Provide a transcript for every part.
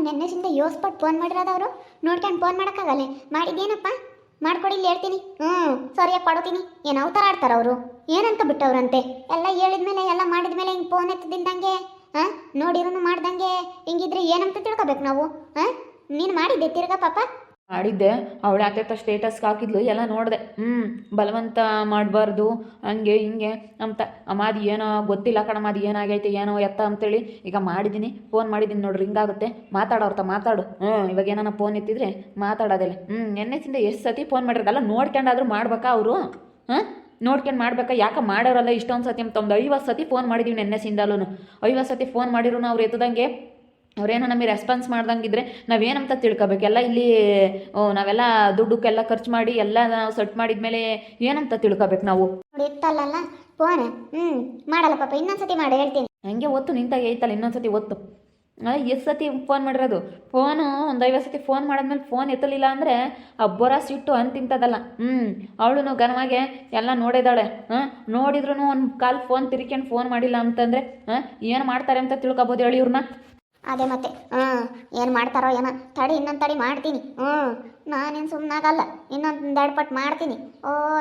ನೆನ್ನೆಸಿಂದ ಯೋಸ್ಪಟ್ಟು phone ಮಾಡಿರೋದವರು ನೋಡ್ಕೊಂಡು phone ಮಾಡೋಕ್ಕಾಗಲ್ಲ. ಮಾಡಿದ್ದೇನಪ್ಪ ಮಾಡ್ಕೊಡಿ ಇಲ್ಲಿ ಹೇಳ್ತೀನಿ. ಸರಿಯಾಗಿ ಕೊಡ್ತೀನಿ. ಏನು ಅವತಾರ ಆಡ್ತಾರ ಅವರು? ಏನಂತ ಬಿಟ್ಟವ್ರಂತೆ? ಎಲ್ಲ ಹೇಳಿದ್ಮೇಲೆ ಎಲ್ಲ ಮಾಡಿದ್ಮೇಲೆ ಹಿಂಗೆ ಫೋನ್ ಎತ್ತದಿಲ್ದಂಗೆ ನೋಡಿರೂ ಮಾಡ್ದಂಗೆ ಹಿಂಗಿದ್ರೆ ಏನಂತ ತಿಳ್ಕೊಬೇಕು ನಾವು? ನೀನು ಮಾಡಿದ್ದೆ ತಿರ್ಗಾ ಪಾಪ? ಮಾಡಿದ್ದೆ. ಅವಳು ಯಾಕೆ ಸ್ಟೇಟಸ್ಗೆ ಹಾಕಿದ್ಲು ಎಲ್ಲ ನೋಡಿದೆ. ಬಲವಂತ ಮಾಡಬಾರ್ದು ಹಂಗೆ ಹಿಂಗೆ ಅಂತ. ಅಮ್ಮಾದಿ ಏನೋ ಗೊತ್ತಿಲ್ಲ ಕಣಮ್ಮ, ಅದು ಏನಾಗೈತೆ ಏನೋ ಎತ್ತ ಅಂತೇಳಿ ಈಗ ಮಾಡಿದ್ದೀನಿ, ಫೋನ್ ಮಾಡಿದ್ದೀನಿ ನೋಡ್ರಿ, ಹಿಂಗಾಗುತ್ತೆ. ಮಾತಾಡೋರ್ತ ಮಾತಾಡು. ಇವಾಗ ಏನಾನ ಫೋನ್ ಎತ್ತಿದ್ರೆ ಮಾತಾಡೋದಿಲ್ಲ. ನೆನ್ನೆಸಿಂದ ಎಷ್ಟು ಸತಿ ಫೋನ್ ಮಾಡಿರೋದಲ್ಲ, ನೋಡ್ಕೊಂಡಾದ್ರೂ ಮಾಡ್ಬೇಕಾ ಅವರು? ನೋಡ್ಕೊಂಡು ಮಾಡ್ಬೇಕಾ? ಯಾಕೆ ಮಾಡೋರಲ್ಲ ಇಷ್ಟೊಂದು ಸತಿ ಅಂತ. ಒಂದು 50 ಸತಿ ಫೋನ್ ಮಾಡಿದ್ದೀವಿ ನೆನ್ನೆಸಿಂದಲೂ. 50 ಸತಿ ಫೋನ್ ಮಾಡಿರೂ ಅವ್ರು ಎತ್ತದಂಗೆ, ಅವ್ರೇನೋ ನಮಗೆ ರೆಸ್ಪಾನ್ಸ್ ಮಾಡ್ದಂಗಿದ್ರೆ ನಾವೇನಂತ ತಿಳ್ಕೊಬೇಕು? ಎಲ್ಲ ಇಲ್ಲಿ ನಾವೆಲ್ಲ ದುಡ್ಡಕ್ಕೆಲ್ಲ ಖರ್ಚು ಮಾಡಿ ಎಲ್ಲ ನಾವು ಸೆಟ್ ಮಾಡಿದ್ಮೇಲೆ ಏನಂತ ತಿಳ್ಕೊಬೇಕು ನಾವು? ನೋಡಿ ಇತ್ತಲ್ಲ ಫೋನ್. ಮಾಡಲ್ಲ ಪಾಪ, ಇನ್ನೊಂದ್ಸತಿ ಮಾಡಿ ಹೇಳ್ತೀನಿ. ಹಂಗೆ ಒತ್ತು ನಿಂತಾಗ ಐತಲ್ಲ, ಇನ್ನೊಂದ್ಸತಿ ಒತ್ತು. ಎಷ್ಟು ಸತಿ ಫೋನ್ ಮಾಡಿರೋದು? ಫೋನು ಒಂದು 50 ಸತಿ ಫೋನ್ ಮಾಡಿದ್ಮೇಲೆ ಫೋನ್ ಎತ್ತಲಿಲ್ಲ ಅಂದರೆ ಅಬ್ಬರ ಸಿಟ್ಟು ಅಂತಿಂತದಲ್ಲ. ಅವಳು ಘನವಾಗಿ ಎಲ್ಲ ನೋಡಿದಾಳೆ. ನೋಡಿದ್ರು ಒಂದು ಕಾಲು ಫೋನ್ ತಿರ್ಕೊಂಡು ಫೋನ್ ಮಾಡಿಲ್ಲ ಅಂತಂದರೆ ಏನು ಮಾಡ್ತಾರೆ ಅಂತ ತಿಳ್ಕೊಬೋದು ಹೇಳಿ ಇವ್ರನ್ನ? ಅದೇ ಮತ್ತೆ ಏನು ಮಾಡ್ತಾರೋ ಏನೋ. ತಡಿ, ಇನ್ನೊಂದು ತಡಿ ಮಾಡ್ತೀನಿ. ನಾನೇನು ಸುಮ್ಮನಾಗಲ್ಲ, ಇನ್ನೊಂದು ಪಟ್ಟು ಮಾಡ್ತೀನಿ.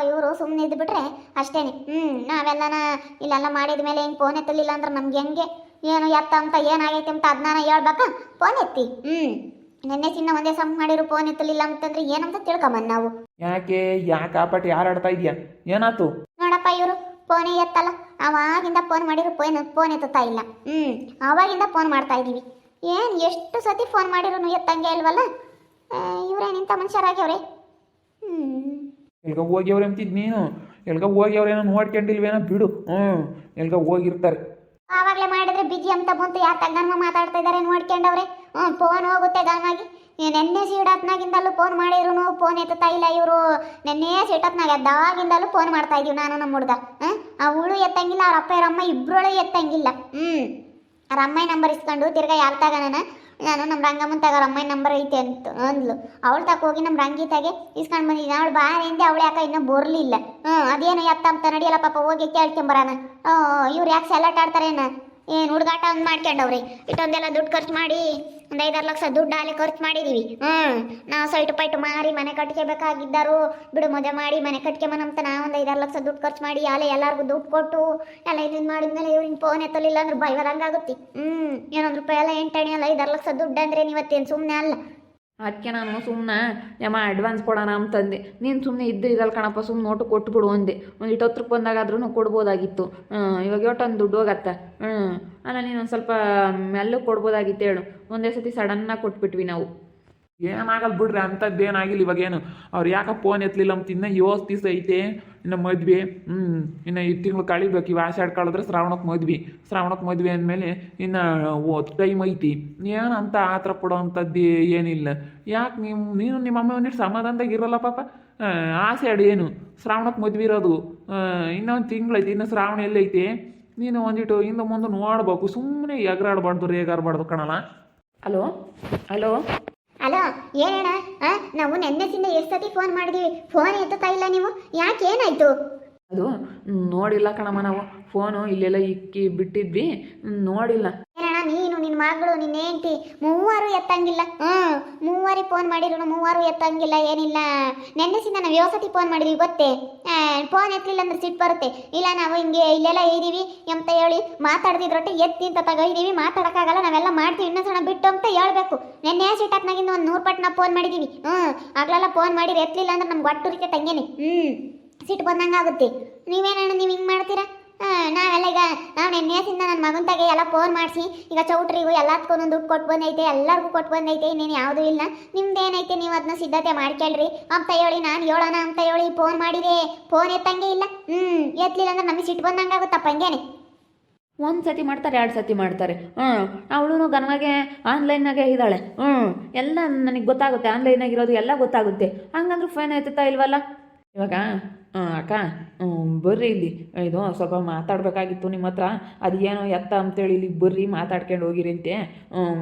ಇವರು ಸುಮ್ಮನೆ ಇದ್ದುಬಿಟ್ರೆ ಅಷ್ಟೇನೆ. ನಾವೆಲ್ಲನ ಇಲ್ಲೆಲ್ಲ ಮಾಡಿದ ಮೇಲೆ ಹಿಂಗೆ ಫೋನ್ ಎತ್ತಲಿಲ್ಲ ಅಂದ್ರೆ ನಮ್ಗೆ ಹೆಂಗೆ ಏನು ಎತ್ತ ಅಂತ ಏನಾಗೈತೆ ಅಂತ ಅದನ್ನ ಹೇಳ್ಬೇಕಾ? ಫೋನ್ ಎತ್ತಿ. ನೆನ್ನೆ ಚಿನ್ನ ಒಂದೇ ಸಮ್ ಮಾಡಿರು ಫೋನ್ ಎತ್ತಲಿಲ್ಲ ಅಂತಂದ್ರೆ ಏನಂತ ತಿಳ್ಕೊಂಬಂದು ನಾವು. ಯಾಕೆ ಆಪಟ್ಟು ಯಾರು ಆಡ್ತಾ ಇದೆಯಾ? ಏನಾಯ್ತು? ನೋಡಪ್ಪ, ಇವರು ಫೋನೇ ಎತ್ತಲ್ಲ. ಅವಾಗಿಂದ ಫೋನ್ ಮಾಡಿರು ಫೋನ್ ಎತ್ತುತ್ತಾ ಇಲ್ಲ. ಅವಾಗಿಂದ ಫೋನ್ ಮಾಡ್ತಾ ಇದ್ದೀವಿ. ಏನು ಎಷ್ಟು ಸತಿ ಫೋನ್ ಮಾಡಿರು ಎತ್ತಂಗೆ ಇಲ್ವಲ್ಲ. ಇವ್ರೇನಿಂತ ಮನುಷ್ಯರಾಗ್ಯವ್ರೆ. ಎಲ್ಗ ಹೋಗ್ಯವ್ರೆ ಅಂತಿದ್ ನೀನು? ಎಲ್ಗ ಹೋಗ್ಯವ್ರೇನೋ ನೋಡ್ಕೊಂಡಿಲ್ವೇನೋ ಬಿಡು. ಎಲ್ಗ ಹೋಗಿರ್ತಾರೆ. ಆವಾಗಲೇ ಮಾಡಿದ್ರೆ ಬಿಜಿ ಅಂತ ಬಂತು. ಯಾರು ತಗ್ಗನ್ಮ ಮಾತಾಡ್ತಾ ಇದ್ದಾರೆ ನೋಡ್ಕೊಂಡವ್ರೆ. ಫೋನ್ ಹೋಗುತ್ತೆ ಗಾನಾಗಿ. ನೆನ್ನೆ ಸೀಡತ್ನಾಗಿಂದಲೂ ಫೋನ್ ಮಾಡಿದ್ರು ಫೋನ್ ಎತ್ತುತ್ತಾ ಇಲ್ಲ ಇವರು. ನೆನ್ನೆ ಸೀಟತ್ನಾಗ ಎದ್ದಾಗಿಂದಲೂ ಫೋನ್ ಮಾಡ್ತಾ ಇದೀವಿ ನಾನು ನಮ್ಮ ಹುಡುಗ. ಅವಳು ಎತ್ತಂಗಿಲ್ಲ, ಅವ್ರ ಅಪ್ಪ ಅವ್ರ ಅಮ್ಮ ಇಬ್ಬರೊಳು ಎತ್ತಂಗಿಲ್ಲ. ಅವ್ರ ಅಮ್ಮನ ನಂಬರ್ ಇಸ್ಕೊಂಡು ತಿರ್ಗಾ ಯಾರು ತಗೋಣ ನಾನು ನಮ್ಮ ರಂಗಮ್ಮನ ತಗೋ, ಅಮ್ಮನ ನಂಬರ್ ಐತೆ ಅಂತ ಅಂದ್ಲು. ಅವಳು ತಕ ಹೋಗಿ ನಮ್ಮ ರಂಗಿತಾಗೆ ಇಸ್ಕೊಂಡು ಬಂದಿದ್ದೀನಿ. ಅವಳು ಬಾರಿಂದೆ ಅವಳು ಯಾಕೆ ಇನ್ನೂ ಬರಲಿಲ್ಲ. ಅದೇನು ಎತ್ತ ಅಂತ ನಡಿಯಲ್ಲ ಪಾಪ, ಹೋಗಿ ಕೇಳ್ಕೊಂಬರಾನ. ಇವ್ರು ಯಾಕೆ ಸೆಲೆಕ್ಟ್ ಆಡ್ತಾರೇನ? ಏನು ಹುಡುಗಾಟ ಒಂದು ಮಾಡ್ಕೊಂಡವ್ರಿ. ಇಷ್ಟೊಂದೆಲ್ಲ ದುಡ್ಡು ಖರ್ಚು ಮಾಡಿ ಒಂದು 5-6 ಲಕ್ಷ ದುಡ್ಡು ಅಲ್ಲಿ ಖರ್ಚು ಮಾಡಿದ್ದೀವಿ. ನಾವು ಸೈಟು ಮಾರಿ ಮನೆ ಕಟ್ಕೋಬೇಕಾಗಿದ್ದರು. ಬಿಡು ಮದುವೆ ಮಾಡಿ ಮನೆ ಕಟ್ಕೊಂಬನಂತ ನಾವು ಒಂದು 5-6 ಲಕ್ಷ ದುಡ್ಡು ಖರ್ಚು ಮಾಡಿ ಅಲ್ಲೇ ಎಲ್ಲರಿಗೂ ದುಡ್ಡು ಕೊಟ್ಟು ಎಲ್ಲ ಇದನ್ನು ಮಾಡಿದ್ಮೇಲೆ ಇವ್ರಿಗೆ ಫೋನ್ ಎತ್ತಲಿಲ್ಲ ಅಂದ್ರೆ ಬೈವದಂಗಾಗುತ್ತೆ. ಏನೊಂದು ರೂಪಾಯಿ ಎಲ್ಲ 8 ಅಲ್ಲ 5-6 ಲಕ್ಷ ದುಡ್ಡು ಅಂದರೆ ನೀವತ್ತೇನು ಸುಮ್ಮನೆ ಅಲ್ಲ. ಅದಕ್ಕೆ ನಾನು ಸುಮ್ಮನೆ ಯಮ್ಮ ಅಡ್ವಾನ್ಸ್ ಕೊಡೋಣ ಅಂತಂದೆ. ನೀನು ಸುಮ್ಮನೆ ಇರಲ್ಲ ಕಣಪ್ಪ, ಸುಮ್ಮನೆ ನೋಟು ಕೊಟ್ಬಿಡು ಅಂದೆ. ಒಂದು 10 ರೂಪಾಯಿ ಬಂದಾಗಾದ್ರೂ ಕೊಡ್ಬೋದಾಗಿತ್ತು. ಇವಾಗ ಒಟ್ಟೊಂದು ದುಡ್ಡು ಹೋಗತ್ತ. ಅಲ್ಲ ನೀನು ಒಂದು ಸ್ವಲ್ಪ ಮೆಲ್ಲಗೆ ಕೊಡ್ಬೋದಾಗಿತ್ತು ಹೇಳು. ಒಂದೇ ಸತಿ ಸಡನ್ನಾಗಿ ಕೊಟ್ಬಿಟ್ವಿ ನಾವು. ಏನಾಗಲ್ಲ ಬಿಡ್ರಿ, ಅಂಥದ್ದು ಏನಾಗಿಲ್ಲ. ಇವಾಗೇನು ಅವ್ರು ಯಾಕೆ ಫೋನ್ ಎತ್ತಲಿಲ್ಲ ಅಂತ ಇನ್ನೂ 7 ದಿವಸ ಐತೆ ಇನ್ನು ಮದ್ವೆ. ಇನ್ನು ಈ ತಿಂಗಳು ಕಳಿಬೇಕು. ಇವು ಆಷಾಢ ಕಳೆದ್ರೆ ಶ್ರಾವಣಕ್ಕೆ ಮದ್ವೆ ಅಂದಮೇಲೆ ಇನ್ನು ಟೈಮ್ ಐತಿ. ಏನಂತ ಆ ಥರ ಪಡೋ ಅಂಥದ್ದು ಏನಿಲ್ಲ. ಯಾಕೆ ನೀನು ನಿಮ್ಮ ಅಮ್ಮ ಒಂದಿಟ್ಟು ಸಮಾಧಾನದಾಗ ಇರೋಲ್ಲ ಪಾಪ? ಆಷಾಢ ಏನು ಶ್ರಾವಣಕ್ಕೆ ಮದ್ವೆ ಇರೋದು. ಇನ್ನೊಂದು ತಿಂಗಳೈತಿ, ಇನ್ನು ಶ್ರಾವಣ ಎಲ್ಲೈತೆ. ನೀನು ಒಂದಿಟ್ಟು ಹಿಂದೆ ಮುಂದೆ ನೋಡ್ಬೇಕು. ಸುಮ್ಮನೆ ಎಗರಾಡಬಾರ್ದು ರೇಗಾಡಬಾರ್ದು ಕಣಲ್ಲ. ಹಲೋ ಹಲೋ, ಏನಣ್ಣ? ನಾವು ನೆನ್ನೆಸಿಂದ ಎಷ್ಟು ಸತಿ ಫೋನ್ ಮಾಡಿದೀವಿ, ಫೋನ್ ಎತ್ತುತ್ತಾ ಇಲ್ಲ ನೀವು. ಯಾಕೆ, ಏನಾಯ್ತು? ಅದು ನೋಡಿಲ್ಲ ಕಣಮ್ಮ, ನಾವು ಫೋನು ಇಲ್ಲೆಲ್ಲ ಇಕ್ಕಿ ಬಿಟ್ಟಿದ್ವಿ, ನೋಡಿಲ್ಲ. ಏನಣ್ಣ ನೀನು ನಿನ್ನ ಮಗಳು ನಿನ್ನ ಹೆಂಡತಿ ಮೂವರು ಎತ್ತಂಗಿಲ್ಲ. ಮೂವರಿಗೆ ಫೋನ್ ಮಾಡಿದ್ರು ಮೂವರು ಎತ್ತಂಗಿಲ್ಲ, ಏನಿಲ್ಲ. ನೆನ್ನೆಸಿಂದ ನಾವು 7 ಸತಿ ಫೋನ್ ಮಾಡಿದ್ವಿ ಗೊತ್ತೇ. ಫೋನ್ ಎತ್ತಲಿಲ್ಲ ಅಂದ್ರೆ ಸಿಟ್ಟು ಬರುತ್ತೆ. ಇಲ್ಲ ನಾವು ಹಿಂಗೆ ಇಲ್ಲೆಲ್ಲ ಇದ್ದೀವಿ ಅಂತ ಹೇಳಿ ಮಾತಾಡ್ತಿದ್ರೊಟ್ಟೆ ಎತ್ತಿ ಅಂತ ತಗೋದೀವಿ. ಮಾತಾಡೋಕ್ಕಾಗಲ್ಲ, ನಾವೆಲ್ಲ ಮಾಡ್ತೀವಿ, ಇನ್ನೊಂದು ಸಣ್ಣ ಬಿಟ್ಟು ಅಂತ ಹೇಳ್ಬೇಕು. ನೆನ್ನೆ ಸಿಟ್ಟಾತ್ನಾಗಿಂದ ಒಂದು 100 ಪಟ್ಟು ನಾವು ಫೋನ್ ಮಾಡಿದ್ದೀವಿ. ಆಗ್ಲೆಲ್ಲ ಫೋನ್ ಮಾಡಿರಿ ಎತ್ತಲಿಲ್ಲ ಅಂದ್ರೆ ನಮ್ಗೆ ಒಟ್ಟುರಿಕೆ ತಂಗೇನೆ. ಸಿಟ್ಟು ಬಂದಂಗೆ ಆಗುತ್ತೆ. ನೀವೇನಣ್ಣ ನೀವು ಹಿಂಗೆ ಮಾಡ್ತೀರಾ? ನಾವೆಲ್ಲ ಈಗ ನಾವು ನೆನ್ನೆಸಿಂದ ನನ್ನ ಮಗನ ತಾಗೆ ಎಲ್ಲ ಫೋನ್ ಮಾಡಿಸಿ ಈಗ ಚೌಟ್ರಿಗೂ ಎಲ್ಲದಕ್ಕೂ ದುಡ್ಡು ಕೊಟ್ಟು ಬಂದೈತೆ, ಎಲ್ಲರಿಗೂ ಕೊಟ್ಟು ಬಂದೈತೆ. ಇನ್ನೇನು ಯಾವುದೂ ಇಲ್ಲ. ನಿಮ್ದೇನೈತೆ ನೀವು ಅದನ್ನ ಸಿದ್ಧತೆ ಮಾಡ್ಕೊಳ್ರಿ ಅಂತ ಹೇಳಿ ನಾನು ಹೇಳೋಣ ಅಂತ ಹೇಳಿ ಫೋನ್ ಮಾಡಿದೆ. ಫೋನ್ ಎತ್ತಂಗೆ ಇಲ್ಲ. ಎತ್ತಲಿಲ್ಲ ಅಂದ್ರೆ ನಮಗೆ ಸಿಟ್ಟು ಬಂದಂಗೆ ಆಗುತ್ತಪ್ಪ. ಹಂಗೇನೆ 1 ಸತಿ ಮಾಡ್ತಾರೆ, 2 ಸತಿ ಮಾಡ್ತಾರೆ. ಅವಳು ಘನವಾಗಿ ಆನ್ಲೈನಾಗೆ ಇದ್ದಾಳೆ. ಎಲ್ಲ ನನಗೆ ಗೊತ್ತಾಗುತ್ತೆ, ಆನ್ಲೈನಾಗಿರೋದು ಎಲ್ಲ ಗೊತ್ತಾಗುತ್ತೆ. ಹಂಗಂದ್ರೂ ಫೋನ್ ಎತ್ತುತ್ತಾ ಇಲ್ವಲ್ಲ. ಇವಾಗ ಅಕ್ಕ ಬರ್ರಿ ಇಲ್ಲಿ, ಇದು ಸ್ವಲ್ಪ ಮಾತಾಡಬೇಕಾಗಿತ್ತು ನಿಮ್ಮ ಹತ್ರ. ಅದು ಏನೋ ಎತ್ತ ಅಂತೇಳಿ ಇಲ್ಲಿಗೆ ಬರ್ರಿ, ಮಾತಾಡ್ಕೊಂಡು ಹೋಗಿರಂತೆ.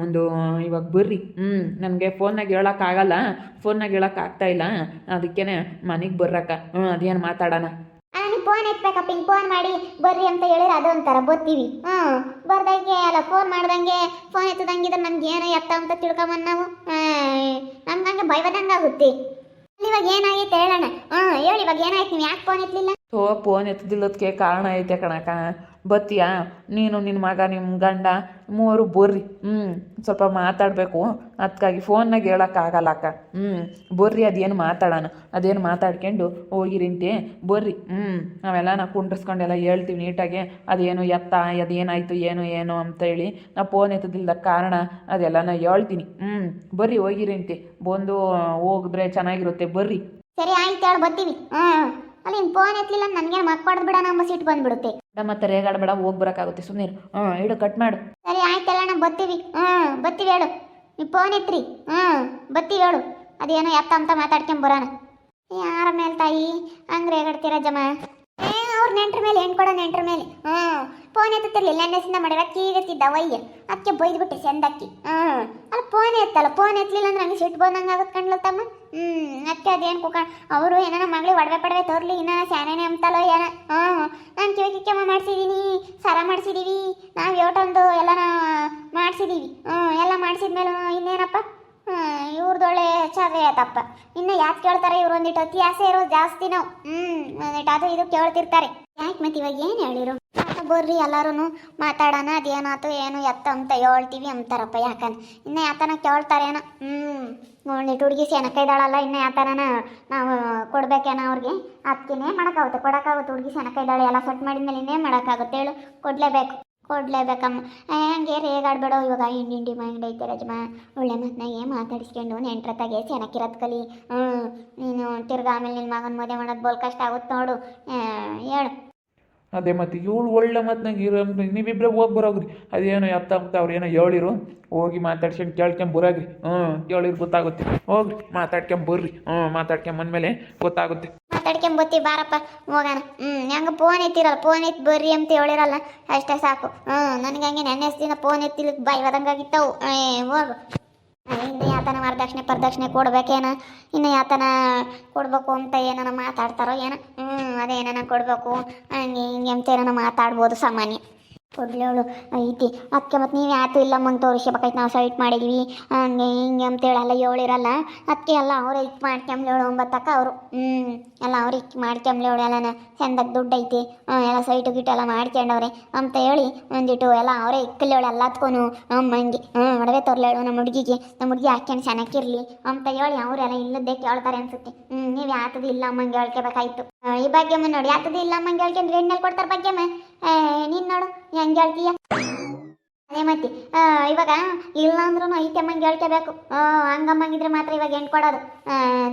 ಇವಾಗ ಬರ್ರಿ. ನನಗೆ ಫೋನ್ನಾಗ ಹೇಳೋಕ್ಕಾಗಲ್ಲ, ಫೋನ್ನಾಗ ಹೇಳೋಕ್ಕಾಗ್ತಾಯಿಲ್ಲ. ಅದಕ್ಕೇ ಮನೆಗೆ ಬರ್ರಕ್ಕ. ಅದೇನು ಮಾತಾಡೋಣ. ನೀವು ಫೋನ್ ಎತ್ಬೇಕಪ್ಪ, ಹಿಂಗೆ ಫೋನ್ ಮಾಡಿ ಬರ್ರಿ ಅಂತ ಹೇಳಿದ್ರೆ ಅದು ಒಂಥರ ಬರ್ತೀವಿ. ಬರ್ದಂಗೆ ಅಲ್ಲ ಫೋನ್ ಮಾಡ್ದಂಗೆ ಫೋನ್ ಎತ್ತದಂಗಿದ್ರೆ ನಮ್ಗೆ ಏನೋ ಎತ್ತ ಅಂತ ತಿಳ್ಕೊಂಬಂದು ನಾವು ನಮ್ಗೆ ಹಂಗೆ ಬೈವದಂಗೆ ಆಗುತ್ತೆ. ಇವಾಗ ಏನಾಗೈತೆ ಹೇಳೋಣ. ಹೇಳಿ ಇವಾಗ ಏನಾಯ್ತು, ನೀವು ಯಾಕೆ ಫೋನ್ ಎತ್ತಲಿಲ್ಲ? ಫೋನ್ ಎತ್ತದಿಲ್ಲದಕ್ಕೆ ಕಾರಣ ಐತೆ ಕಣಕ್ಕ. ಬತ್ತೀಯಾ ನೀನು ನಿನ್ನ ಮಗ ನಿಮ್ಮ ಗಂಡ ಮೂವರು ಬರ್ರಿ. ಸ್ವಲ್ಪ ಮಾತಾಡಬೇಕು, ಅದಕ್ಕಾಗಿ ಫೋನ್ನಾಗ ಹೇಳೋಕ್ಕಾಗಲ್ಲ ಅಕ್ಕ. ಬರ್ರಿ, ಅದೇನು ಮಾತಾಡೋಣ, ಅದೇನು ಮಾತಾಡ್ಕೊಂಡು ಹೋಗಿರಿಂತೆ ಬರ್ರಿ. ನಾವೆಲ್ಲ ನಾವು ಕುಂಡ್ರಿಸ್ಕೊಂಡೆಲ್ಲ ಹೇಳ್ತೀವಿ ನೀಟಾಗಿ. ಅದೇನು ಎತ್ತ ಅದೇನಾಯಿತು ಏನು ಅಂತೇಳಿ ನಾವು ಫೋನ್ ಎತ್ತದಿಲ್ಲದ ಕಾರಣ ಅದೆಲ್ಲ ನಾನು ಹೇಳ್ತೀನಿ. ಬರ್ರಿ ಹೋಗಿರಿಂತೆ, ಬಂದು ಹೋಗಿದ್ರೆ ಚೆನ್ನಾಗಿರುತ್ತೆ ಬರ್ರಿ. ಸರಿ ಆಯ್ತು ಹೇಳಿ ಬರ್ತೀವಿ. ಅಲ್ಲಿ ಫೋನ್ ಎತ್ತಲಿಲ್ಲ ನನಗೇನು ಮಕ್ಕಳು ಬಿಡೋಣ ಎಂಬ ಸಿಟ್ಟು ಬಂದ್ಬಿಡುತ್ತೆ. ಮತ್ತೆ ರೇಗಾಡಬೇಡ, ಹೋಗಿ ಬರೋಕ್ಕಾಗುತ್ತೆ, ಸುಮ್ಮನೆ ಇಡು, ಕಟ್ ಮಾಡು. ಸರಿ ಆಯ್ತಲ್ಲ ನಾವು ಬರ್ತೀವಿ. ಬರ್ತೀವಿ ಹೇಳು, ನೀವು ಫೋನ್ ಎತ್ರಿ. ಬರ್ತೀವಿ ಹೇಳು, ಅದೇನೋ ಎತ್ತ ಅಂತ ಮಾತಾಡ್ಕೊಂಬರೋಣ. ಯಾರ ಮೇಲೆ ತಾಯಿ ಹಂಗೆ ರೇಗಾಡ್ತೀರ ಜಮ? ಅವ್ರ ನೆಂಟ್ರ ಮೇಲೆ ಹೆಣ್ಣು ಕೊಡೋ ನೆಂಟ್ರ ಮೇಲೆ ಫೋನ್ ಎತ್ತುತ್ತಿರ್ಲಿಲ್ಲ. ಎಣ್ಣೆಸಿಂದ ಮಾಡಿದ ಕೀಗತ್ತಿದ್ದ ವಯ್ಯ, ಅದಕ್ಕೆ ಬೈದ್ಬಿಟ್ಟೆ ಚಂದಕ್ಕಿ. ಅಲ್ಲ ಫೋನ್ ಎತ್ತಲ್ಲ, ಫೋನ್ ಎತ್ತಲಿಲ್ಲ ಅಂದ್ರೆ ಹಂಗೆ ಸಿಟ್ಟು ಬಂದಂಗೆ ಆಗುತ್ತೆ ಕಣ್ಲತ್ತಮ್ಮ. ಅದಕ್ಕೆ ಅದೇನು ಕುಕ ಅವರು ಏನಾರ ಮಗಳಿಗೆ ಒಡವೆ ಪಡವೆ ತೋರ್ಲಿ, ಇನ್ನ ಸ್ಯಾನೇನೆ ಅಂತಲೋ ಏನೋ. ನಾನು ಕಿವಿಕ್ಕೆಮ್ಮ ಮಾಡಿಸಿದ್ದೀನಿ, ಸರ ಮಾಡಿಸಿದೀವಿ, ನಾವು ಯೋಟೊಂದು ಎಲ್ಲ ಮಾಡಿಸಿದೀವಿ. ಎಲ್ಲ ಮಾಡಿಸಿದ್ಮೇಲೆ ಇನ್ನೇನಪ್ಪ ಇವ್ರದೊಳ್ಳೆ ಚಾವೆ ಆಯ್ತಪ್ಪ. ಇನ್ನು ಯಾಕೆ ಕೇಳ್ತಾರೆ ಇವ್ರು? ಒಂದಿಟ್ಟು ಅತಿ ಆಸೆ ಇರೋದು ಜಾಸ್ತಿ. ನಾವು ಒಂದಿಟ್ಟು ಅದು ಇದು ಕೇಳ್ತಿರ್ತಾರೆ. ಯಾಕೆ ಮತ್ತೆ ಇವಾಗ ಏನು ಹೇಳಿರು? ಬರ್ರಿ ಎಲ್ಲರೂ ಮಾತಾಡೋಣ, ಅದೇನಾಯ್ತು ಏನು ಎತ್ತ ಅಂತ ಹೇಳ್ತೀವಿ ಅಂತಾರಪ್ಪ. ಯಾಕಂದ್ರೆ ಇನ್ನು ಯಾತನ ಕೇಳ್ತಾರೇನೋ. ಒಂದಿಟ್ಟು ಹುಡುಗಿ ಸೆನಕ ಇದ್ದಾಳಲ್ಲ, ಇನ್ನು ಯಾತನ ನಾವು ಕೊಡ್ಬೇಕೇನೋ ಅವ್ರಿಗೆ. ಅದಕ್ಕೇನೇ ಮಾಡೋಕ್ಕಾಗುತ್ತೆ, ಕೊಡೋಕ್ಕಾಗುತ್ತೆ. ಹುಡುಗಿ ಸೆನಕ ಇದ್ದಾಳೆ, ಎಲ್ಲ ಸೆಟ್ ಮಾಡಿದ್ಮೇಲೆ ಇನ್ನೇನು ಮಾಡೋಕ್ಕಾಗುತ್ತೆ ಹೇಳು? ಕೊಡ್ಲೇಬೇಕಮ್ಮ. ಹಂಗೆ ರೇಗಾಡ್ಬೇಡ. ಇವಾಗ ಹಿಂಡಿ ಮೈಂಡ್ ಐತೆ ರಜಮ. ಒಳ್ಳೆ ಮಾತನಾಗೆ ಮಾತಾಡಿಸ್ಕೊಂಡು ನೆಂಟ್ರತ್ತಾಗೆ ಚೆನ್ನಾಗಿರೋದು ಕಲಿ. ನೀನು ತಿರ್ಗಾ ಆಮೇಲೆ ನಿನ್ನ ಮಗನ ಮದುವೆ ಮಾಡೋದು ಬೋಲ್ ಕಷ್ಟ ಆಗುತ್ತೆ ನೋಡು. ಹೇಳು. ಅದೇ ಮತ್ತೆ ಇವಳು ಒಳ್ಳೆ ಮಾತನಾಗ ಇರೋ, ನೀವಿಬ್ಬರೇ ಹೋಗಿ ಬರೋಗ್ರಿ. ಅದೇನೋ ಎತ್ತ ಅಂತ ಅವ್ರು ಏನೋ ಹೇಳಿರು, ಹೋಗಿ ಮಾತಾಡ್ಸ್ಕೊಂಡು ಕೇಳ್ಕೊಂಬರಾಗ್ರಿ. ಕೇಳಿರು ಗೊತ್ತಾಗುತ್ತೆ. ಹೋಗ್ರಿ ಮಾತಾಡ್ಕೊಂಬರ್ರಿ. ಮಾತಾಡ್ಕೊಂಬಂದ್ಮೇಲೆ ಗೊತ್ತಾಗುತ್ತೆ. ಮಾತಾಡ್ಕೊಂಬತ್ತೀವಿ ಬಾರಪ್ಪ, ಹೋಗೋಣ. ಹೆಂಗೆ ಫೋನ್ ಎತ್ತಿರಲ್ಲ, ಫೋನ್ ಎತ್ತಿ ಬರ್ರಿ ಅಂತ ಹೇಳಿರಲ್ಲ, ಅಷ್ಟೇ ಸಾಕು. ನನಗೆ ಹಂಗೆ ನೆನ್ನೆ ದಿನ ಫೋನ್ ಎತ್ತಿಲಿಕ್ಕೆ ಬೈವದಂಗಾಗಿತ್ತವು. ಹೋಗು. ಇನ್ನು ಯಾತನ ವರದಕ್ಷಿಣೆ ಕೊಡ್ಬೇಕೇನ, ಇನ್ನು ಯಾತನ ಕೊಡ್ಬೇಕು ಅಂತ ಏನಾನ ಮಾತಾಡ್ತಾರೋ ಏನೋ. ಅದೇನ ಕೊಡಬೇಕು ಹಂಗೆ ಹಿಂಗೆ ಅಂತ ಏನಾನ ಮಾತಾಡ್ಬೋದು ಸಾಮಾನ್ಯ. ಕೊಡ್ಲೇವಳು ಐತಿ. ಅದಕ್ಕೆ ಮತ್ತು ನೀವು ಯಾತು ಇಲ್ಲ ಮಂಗೆ ತೋರಿಸ್ಬೇಕೈತೆ, ನಾವು ಸೈಟ್ ಮಾಡಿದ್ವಿ ಹಂಗೆ ಹಿಂಗೆ ಅಂತೇಳಲ್ಲ ಹೇಳಿರಲ್ಲ. ಅದಕ್ಕೆ ಎಲ್ಲ ಅವರೇ ಇಕ್ ಮಾಡ್ಕೊಂಬ್ಲೇವಳು ಒಂಬತ್ತಕ್ಕ ಅವರು. ಎಲ್ಲ ಅವ್ರು ಇಕ್ ಮಾಡ್ಕೊಂಬ್ಲೇವಳು. ಎಲ್ಲನ ಚಂದಾಗ ದುಡ್ಡು ಐತಿ, ಎಲ್ಲ ಸೈಟು ಗಿಟ್ಟು ಎಲ್ಲ ಮಾಡ್ಕೊಂಡವ್ರೆ ಅಂತ ಹೇಳಿ ಒಂದಿಟ್ಟು ಎಲ್ಲ ಅವರೇ ಇಕ್ಕಲೇವಳು ಎಲ್ಲತ್ಕೂ. ಅಮ್ಮಂಗೆ ಒಡವೆ ತೋರ್ಲೇಳು ನಮ್ಮ ಹುಡುಗಿ ಹಾಕ್ಕೊಂಡು ಚೆನ್ನಾಗಿರಲಿ ಅಂತ ಹೇಳಿ ಅವರೆಲ್ಲ ಇಲ್ಲದ್ದೇ ಕೇಳ್ತಾರೆ ಅನ್ಸುತ್ತೆ. ನೀವು ಯಾತದು ಇಲ್ಲ ಅಮ್ಮಂಗೆ ಹೇಳ್ಕೋಬೇಕಾಯ್ತು. ಈ ಭಾಗ್ಯಮ್ಮ ನೋಡಿ, ಯಾತದು ಇಲ್ಲ ಅಮ್ಮಂಗೆ ಹೇಳ್ಕೊಂಡ್ರೆ ಎಣ್ಣೆಲ್ಲಿ ಕೊಡ್ತಾರೆ ಭಾಗ್ಯಮ್ಮ. ನೀನು ನೋಡು ಹೆಂಗೆ ಹೇಳ್ತೀಯ. ಅದೇ ಮತ್ತೆ ಇವಾಗ ಇಲ್ಲ ಅಂದ್ರೂ ಐತೆಮ್ಮಂಗೆ ಹೇಳ್ಕೋಬೇಕು. ಹಂಗಮ್ಮಂಗಿದ್ರೆ ಮಾತ್ರ ಇವಾಗ ಹೆಣ್ಣು ಕೊಡೋದು.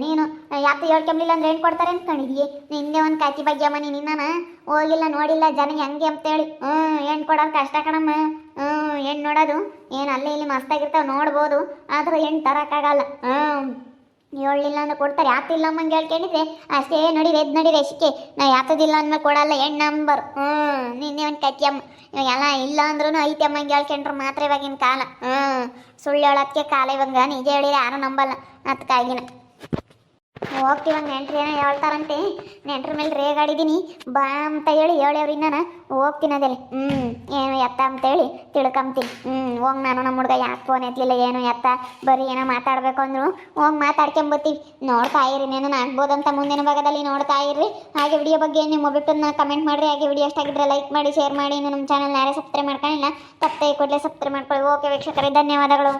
ನೀನು ಯಾಕೆ ಹೇಳ್ಕೊಂಬಿಲ್ಲ ಅಂದ್ರೆ ಹೆಣ್ಣು ಕೊಡ್ತಾರೆ ಅಂದ್ಕೊಂಡಿದ್ದೀವಿ. ನಿನ್ನೆ ಒಂದು ಕಾಕಿ ಭಾಗ್ಯಮ್ಮ, ನೀನು ಹೋಗಿಲ್ಲ ನೋಡಿಲ್ಲ ಜನ ಹೆಂಗೆ ಅಂತೇಳಿ. ಹೆಣ್ಣು ಕೊಡೋದು ಕಷ್ಟ ಕಣಮ್ಮ. ಹೆಣ್ಣು ನೋಡೋದು ಏನು ಅಲ್ಲೇ ಇಲ್ಲಿ ಮಸ್ತಾಗಿರ್ತಾವೆ ನೋಡ್ಬೋದು, ಆದ್ರೆ ಹೆಣ್ಣು ತರೋಕ್ಕಾಗಲ್ಲ. ಹೇಳಲಿಲ್ಲ ಅಂದ್ರೆ ಕೊಡ್ತಾರೆ. ಯಾತಿಲ್ಲ ಅಮ್ಮಂಗೆ ಹೇಳ್ಕೊಂಡಿದ್ರೆ ಅಷ್ಟೇ ನಡಿ ರೆಸಿಕೆ. ನಾ ಯಾತದಿಲ್ಲ ಅಂದ್ಮೇಲೆ ಕೊಡಲ್ಲ ಹೆಣ್ಣು ನಂಬರ್. ನಿನ್ನೆ ಒಂದು ಕಟ್ಟಿಯಮ್ಮ. ಇವಾಗೆಲ್ಲ ಇಲ್ಲ ಅಂದ್ರೂ ಐತೆ ಅಮ್ಮಂಗೆ ಹೇಳ್ಕೊಂಡ್ರು ಮಾತ್ರ ಇವಾಗಿನ ಕಾಲ. ಸುಳ್ಳು ಹೇಳೋದಕ್ಕೆ ಕಾಲ ಇವಾಗ. ನಿಜ ಹೇಳಿದ್ರೆ ಯಾರೂ ನಂಬಲ್ಲ. ಅದಕ್ಕಾಗಿನ ಹೋಗ್ತೀವಂಗ. ನೆಂಟ್ರು ಏನೋ ಹೇಳ್ತಾರಂತೆ, ನೆಂಟ್ರ ಮೇಲೆ ರೇಗಾಡಿದ್ದೀನಿ ಬಾ ಅಂತ ಹೇಳವ್ರಿ. ನಾನು ಹೋಗ್ತೀನಿ ಅದೆಲ್ಲ. ಏನು ಎತ್ತ ಅಂತೇಳಿ ತಿಳ್ಕೊಂತೀನಿ. ಹೋಗಿ ನಾನು ನಮ್ಮ ಹುಡುಗ ಯಾಕೆ ಫೋನ್ ಎತ್ತಲಿಲ್ಲ ಏನು ಎತ್ತ ಬರೀ ಏನೋ ಮಾತಾಡಬೇಕು ಅಂದ್ರು ಹೋಗಿ ಮಾತಾಡ್ಕೊಂಬತ್ತೀವಿ. ನೋಡ್ತಾ ಇರಿ, ಇನ್ನೇನು ಆಗ್ಬೋದಂತ ಮುಂದಿನ ಭಾಗದಲ್ಲಿ ನೋಡ್ತಾ ಇರ್ರಿ. ಹಾಗೆ ವಿಡಿಯೋ ಬಗ್ಗೆ ನಿಮ್ಮ ಒಬ್ಬಿಟ್ಟನ್ನ ಕಮೆಂಟ್ ಮಾಡಿರಿ. ಹಾಗೆ ವಿಡಿಯೋ ಇಷ್ಟಾಗಿದ್ರೆ ಲೈಕ್ ಮಾಡಿ, ಶೇರ್ ಮಾಡಿ. ಇನ್ನು ನಮ್ಮ ಚಾನಲ್ ಯಾರೇ ಸಬ್ಸ್ಕ್ರೈಬ್ ಮಾಡ್ಕೊಂಡಿಲ್ಲ ತಪ್ಪದೆ ಕೂಡಲೇ ಸಬ್ಸ್ಕ್ರೈಬ್ ಮಾಡ್ಕೊಳ್ಳಿ. ಓಕೆ ವೀಕ್ಷಕರೇ, ಧನ್ಯವಾದಗಳು.